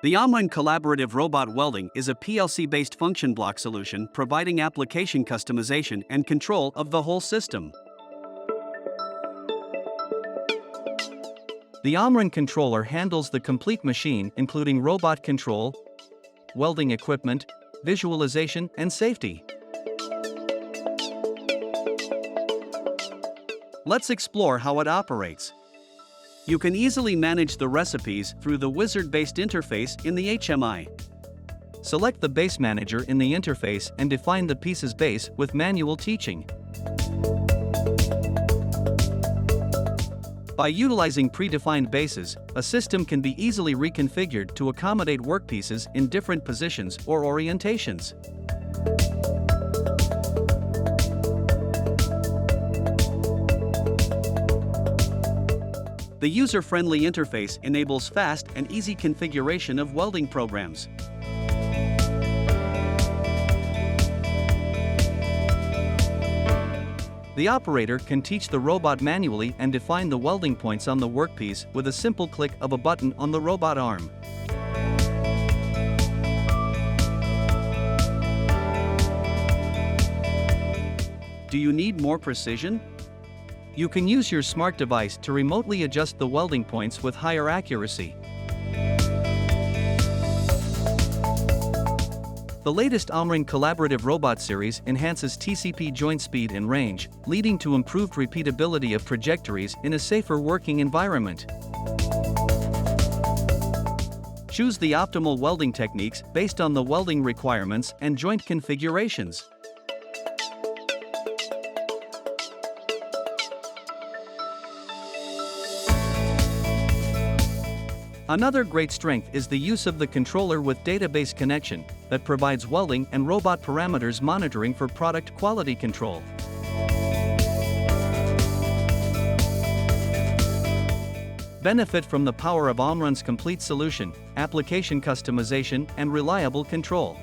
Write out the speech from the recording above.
The Omron Collaborative Robot Welding is a PLC-based function block solution providing application customization and control of the whole system. The Omron controller handles the complete machine, including robot control, welding equipment, visualization, and safety. Let's explore how it operates. You can easily manage the recipes through the wizard-based interface in the HMI. Select the base manager in the interface and define the piece's base with manual teaching. By utilizing predefined bases, a system can be easily reconfigured to accommodate workpieces in different positions or orientations. The user-friendly interface enables fast and easy configuration of welding programs. The operator can teach the robot manually and define the welding points on the workpiece with a simple click of a button on the robot arm. Do you need more precision? You can use your smart device to remotely adjust the welding points with higher accuracy. The latest Omron Collaborative Robot series enhances TCP joint speed and range, leading to improved repeatability of trajectories in a safer working environment. Choose the optimal welding techniques based on the welding requirements and joint configurations. Another great strength is the use of the controller with database connection that provides welding and robot parameters monitoring for product quality control. Benefit from the power of Omron's complete solution, application customization, and reliable control.